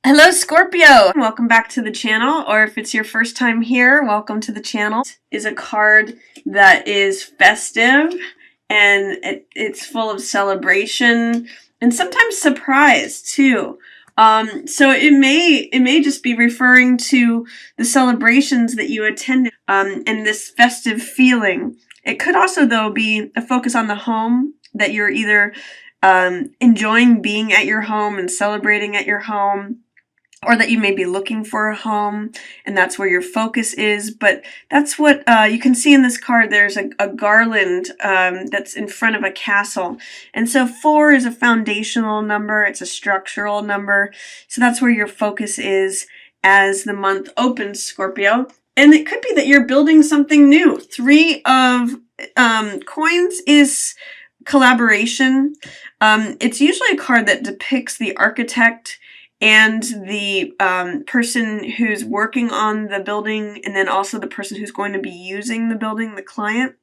Hello Scorpio! Welcome back to the channel, or if it's your first time here, welcome to the channel. Is a card that is festive and it's full of celebration and sometimes surprise too. So it may just be referring to the celebrations that you attended and this festive feeling. It could also though be a focus on the home, that you're either enjoying being at your home and celebrating at your home, or that you may be looking for a home and that's where your focus is. But that's what you can see in this card. There's a garland that's in front of a castle. And so 4 is a foundational number. It's a structural number. So that's where your focus is as the month opens, Scorpio. And it could be that you're building something new. 3 of coins is collaboration. It's usually a card that depicts the architect and the person who's working on the building, and then also the person who's going to be using the building, the client.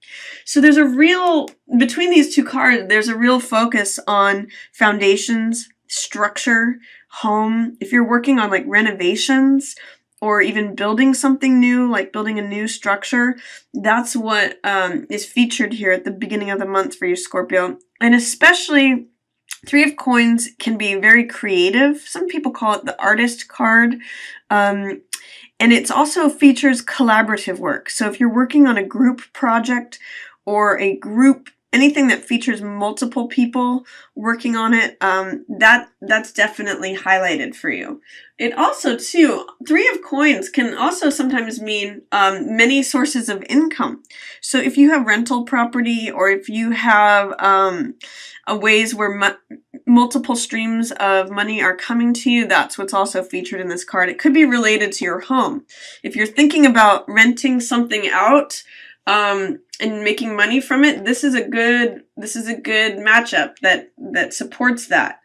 So there's a real, between these two cards, there's a real focus on foundations, structure, home. If you're working on like renovations or even building something new, like building a new structure, that's what is featured here at the beginning of the month for you, Scorpio. And especially 3 of coins can be very creative. Some people call it the artist card. And it also features collaborative work. So if you're working on a group project or a group, anything that features multiple people working on it, that's definitely highlighted for you. It also, too, 3 of coins can also sometimes mean many sources of income. So if you have rental property, or if you have ways where multiple streams of money are coming to you, that's what's also featured in this card. It could be related to your home. If you're thinking about renting something out and making money from it, this is a good matchup that supports that.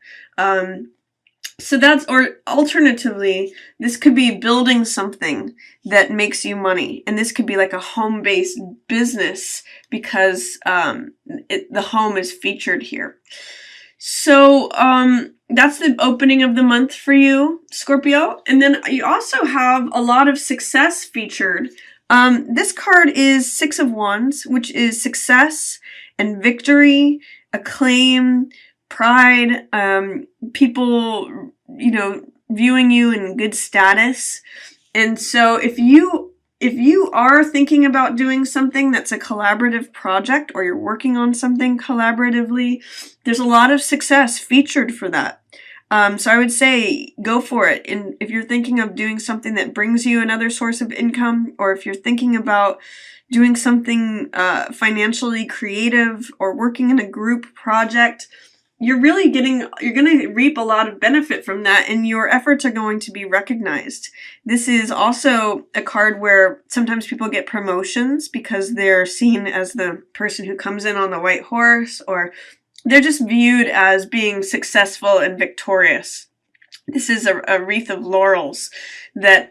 So that's, or alternatively, this could be building something that makes you money. And this could be like a home-based business because the home is featured here. So that's the opening of the month for you, Scorpio. And then you also have a lot of success featured. This card is 6 of Wands, which is success and victory, acclaim, pride, people, viewing you in good status. And so if you are thinking about doing something that's a collaborative project, or you're working on something collaboratively, there's a lot of success featured for that. So I would say go for it. And if you're thinking of doing something that brings you another source of income, or if you're thinking about doing something financially creative or working in a group project, you're going to reap a lot of benefit from that, and your efforts are going to be recognized. This is also a card where sometimes people get promotions because they're seen as the person who comes in on the white horse, or they're just viewed as being successful and victorious. This is a wreath of laurels that,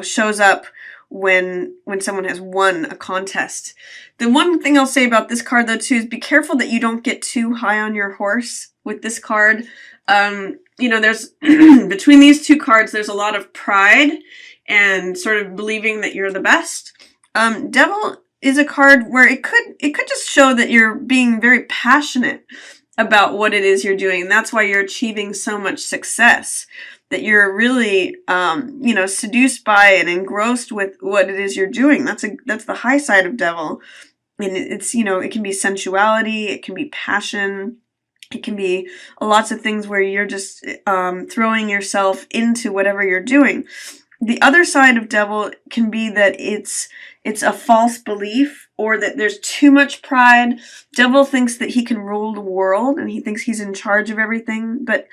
shows up when someone has won a contest. The one thing I'll say about this card though too is be careful that you don't get too high on your horse with this card. There's between these two cards, there's a lot of pride and sort of believing that you're the best. Devil is a card where it could just show that you're being very passionate about what it is you're doing. And that's why you're achieving so much success, that you're really, seduced by and engrossed with what it is you're doing. That's the high side of Devil. And it's, it can be sensuality, it can be passion, it can be lots of things where you're just throwing yourself into whatever you're doing. The other side of Devil can be that it's a false belief, or that there's too much pride. Devil thinks that he can rule the world and he thinks he's in charge of everything, but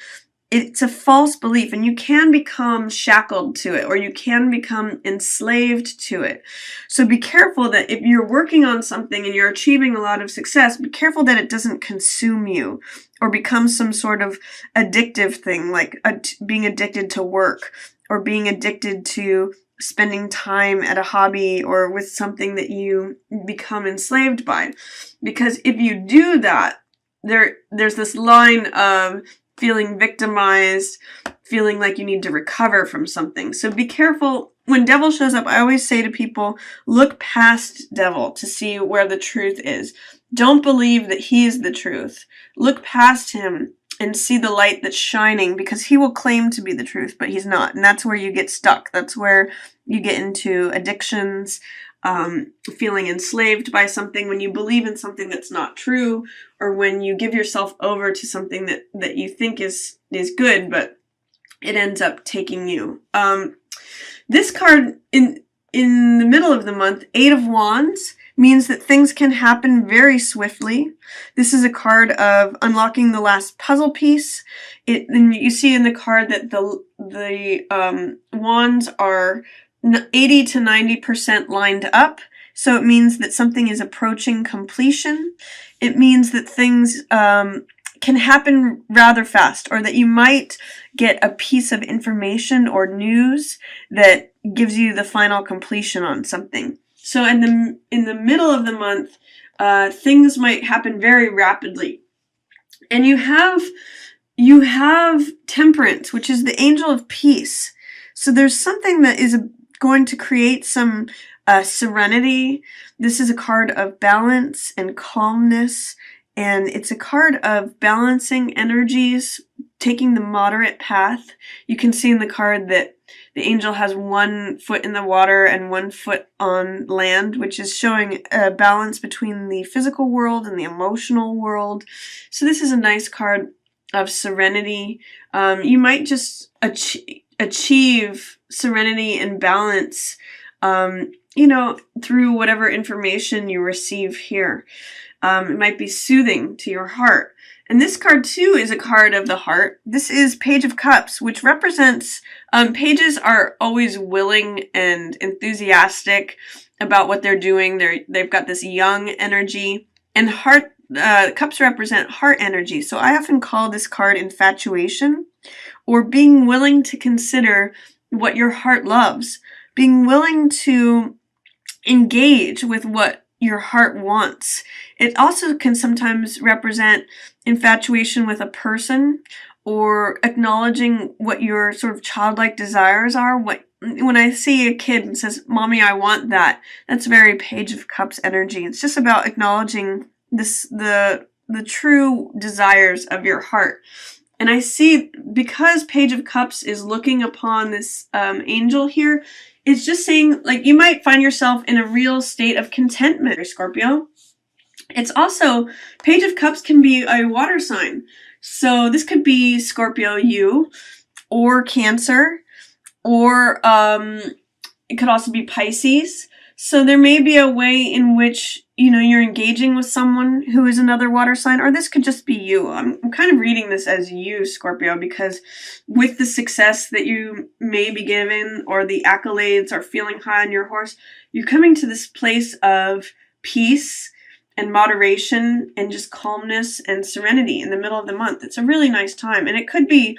it's a false belief, and you can become shackled to it, or you can become enslaved to it. So be careful that if you're working on something and you're achieving a lot of success, be careful that it doesn't consume you or become some sort of addictive thing, like being addicted to work, or being addicted to spending time at a hobby or with something that you become enslaved by. Because if you do that, there's this line of feeling victimized feeling like you need to recover from something. So be careful. When devil shows up, I always say to people, look past devil to see where the truth is. Don't believe that he is the truth. Look past him and see the light that's shining, because he will claim to be the truth, but he's not. And that's where you get stuck. That's where you get into addictions, feeling enslaved by something, when you believe in something that's not true, or when you give yourself over to something that you think is good, but it ends up taking you. This card in the middle of the month, 8 of Wands, means that things can happen very swiftly. This is a card of unlocking the last puzzle piece. And you see in the card that the wands are 80 to 90% lined up. So it means that something is approaching completion. It means that things can happen rather fast, or that you might get a piece of information or news that gives you the final completion on something. So in the middle of the month, things might happen very rapidly. And you have Temperance, which is the angel of peace. So there's something that is going to create some serenity. This is a card of balance and calmness, and it's a card of balancing energies, taking the moderate path. You can see in the card that the angel has 1 foot in the water and 1 foot on land, which is showing a balance between the physical world and the emotional world. So this is a nice card of serenity. You might just achieve serenity and balance, through whatever information you receive here. It might be soothing to your heart. And this card, too, is a card of the heart. This is Page of Cups, which represents, pages are always willing and enthusiastic about what they're doing. They've got this young energy. And cups represent heart energy. So I often call this card infatuation, or being willing to consider what your heart loves. Being willing to engage with what your heart wants. It also can sometimes represent infatuation with a person, or acknowledging what your sort of childlike desires are. When I see a kid and says, "Mommy, I want that," that's very Page of Cups energy. It's just about acknowledging the true desires of your heart. And I see, because Page of Cups is looking upon this angel here, it's just saying, like, you might find yourself in a real state of contentment, Scorpio. It's also, Page of Cups can be a water sign. So this could be Scorpio, you, or Cancer, or it could also be Pisces. So there may be a way in which, you're engaging with someone who is another water sign, or this could just be you. I'm kind of reading this as you, Scorpio, because with the success that you may be given, or the accolades, or feeling high on your horse, you're coming to this place of peace and moderation and just calmness and serenity in the middle of the month. It's a really nice time. And it could be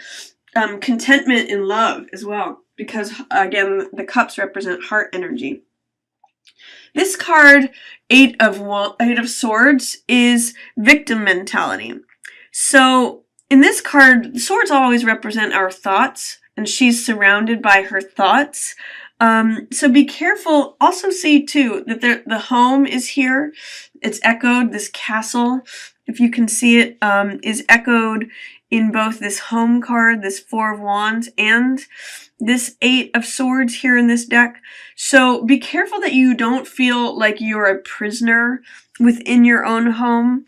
contentment in love as well, because, again, the cups represent heart energy. This card, 8 of Swords, is victim mentality. So in this card, swords always represent our thoughts, and she's surrounded by her thoughts. So be careful. Also see, too, that the home is here. It's echoed. This castle, if you can see it, is echoed in both this home card, this 4 of Wands, and this 8 of Swords here in this deck. So be careful that you don't feel like you're a prisoner within your own home.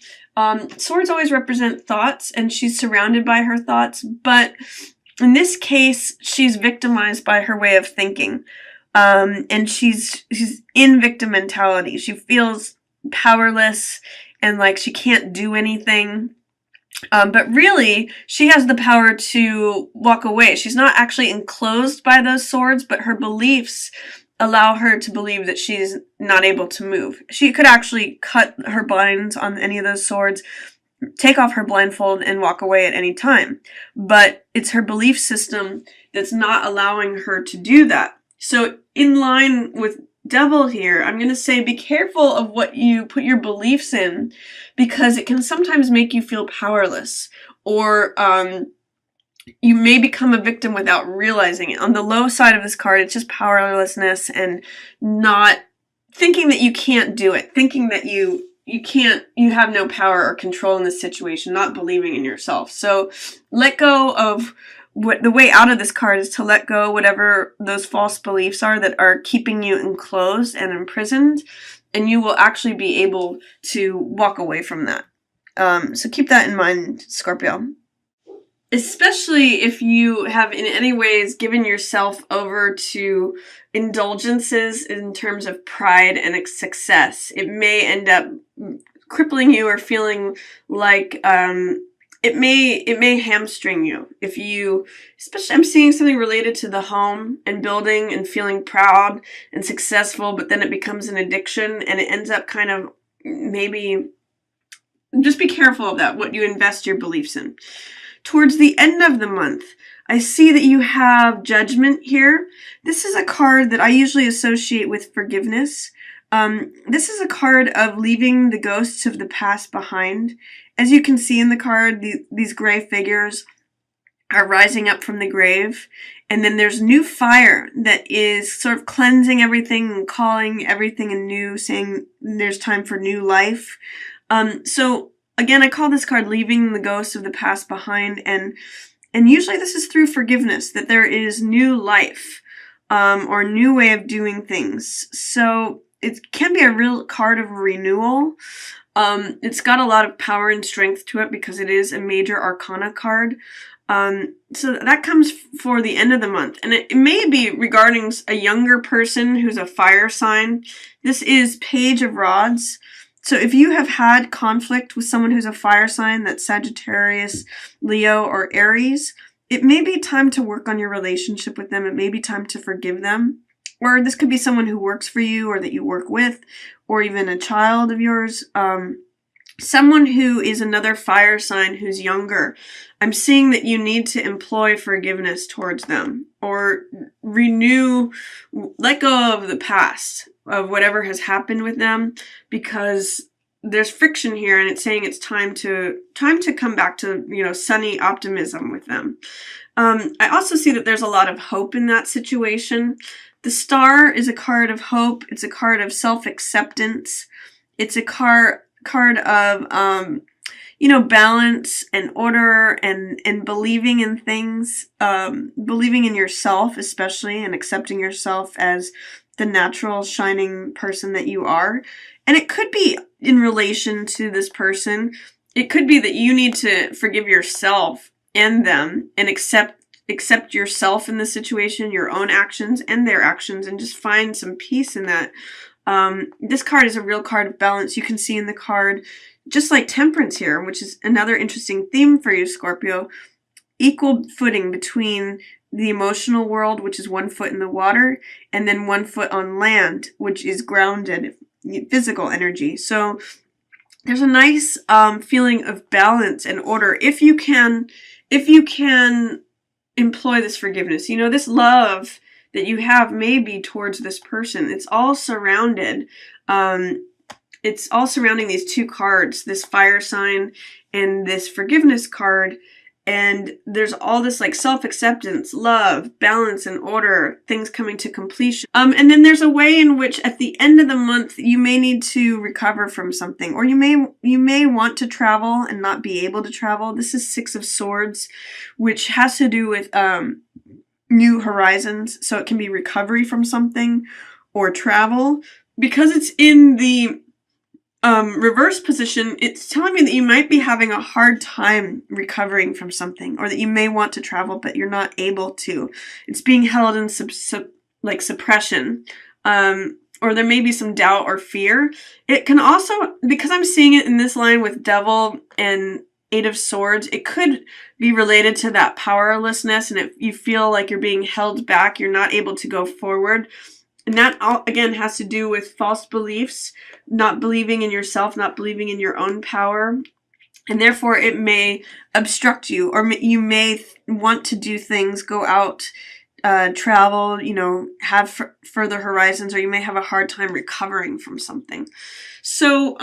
Swords always represent thoughts, and she's surrounded by her thoughts, but in this case, she's victimized by her way of thinking. And she's in victim mentality. She feels powerless and like she can't do anything. But really, she has the power to walk away. She's not actually enclosed by those swords, but her beliefs allow her to believe that she's not able to move. She could actually cut her blinds on any of those swords, take off her blindfold, and walk away at any time. But it's her belief system that's not allowing her to do that. So in line with Devil here, I'm going to say be careful of what you put your beliefs in, because it can sometimes make you feel powerless, or you may become a victim without realizing it. On the low side of this card, it's just powerlessness and not thinking that you can't do it, thinking that you have no power or control in this situation, not believing in yourself. So let go of what the way out of this card is, to let go whatever those false beliefs are that are keeping you enclosed and imprisoned, and you will actually be able to walk away from that. So keep that in mind, Scorpio. Especially if you have in any ways given yourself over to indulgences in terms of pride and success. It may end up crippling you or feeling like it may hamstring you if you, especially I'm seeing something related to the home and building and feeling proud and successful, but then it becomes an addiction and it ends up kind of, maybe just be careful of that, what you invest your beliefs in. Towards the end of the month, I see that you have Judgment here. This is a card that I usually associate with forgiveness. This is a card of leaving the ghosts of the past behind. As you can see in the card, these gray figures are rising up from the grave. And then there's new fire that is sort of cleansing everything and calling everything anew, saying there's time for new life. So again, I call this card leaving the ghosts of the past behind, and usually this is through forgiveness, that there is new life, or a new way of doing things. So it can be a real card of renewal. It's got a lot of power and strength to it because it is a major arcana card. So that comes for the end of the month, and it may be regarding a younger person who's a fire sign. This is Page of Rods. So if you have had conflict with someone who's a fire sign, that's Sagittarius, Leo, or Aries, it may be time to work on your relationship with them. It may be time to forgive them. Or this could be someone who works for you or that you work with, or even a child of yours. Someone who is another fire sign who's younger. I'm seeing that you need to employ forgiveness towards them, or let go of the past, of whatever has happened with them, because there's friction here, and it's saying it's time to come back to, sunny optimism with them. I also see that there's a lot of hope in that situation. The Star is a card of hope. It's a card of self-acceptance. It's a card of balance and order and believing in things, believing in yourself especially, and accepting yourself as the natural shining person that you are. And it could be in relation to this person. It could be that you need to forgive yourself and them and accept yourself in the situation, your own actions and their actions, and just find some peace in that. This card is a real card of balance. You can see in the card, just like Temperance here, which is another interesting theme for you, Scorpio, equal footing between the emotional world, which is 1 foot in the water, and then 1 foot on land, which is grounded physical energy. So there's a nice feeling of balance and order if you can employ this forgiveness. This love that you have may be towards this person. It's all surrounded. It's all surrounding these two cards, this fire sign and this forgiveness card. And there's all this like self-acceptance, love, balance, and order, things coming to completion. And then there's a way in which at the end of the month, you may need to recover from something, or you may want to travel and not be able to travel. This is 6 of Swords, which has to do with new horizons. So it can be recovery from something or travel. Because it's in the reverse position, it's telling me that you might be having a hard time recovering from something, or that you may want to travel but you're not able to. It's being held in suppression, or there may be some doubt or fear. It can also, because I'm seeing it in this line with Devil and 8 of Swords, it could be related to that powerlessness, and if you feel like you're being held back, you're not able to go forward. And that, again, has to do with false beliefs, not believing in yourself, not believing in your own power. And therefore, it may obstruct you, or you may want to do things, go out, travel, you know, have further horizons, or you may have a hard time recovering from something. So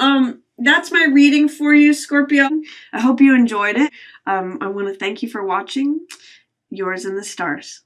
that's my reading for you, Scorpio. I hope you enjoyed it. I want to thank you for watching. Yours in the stars.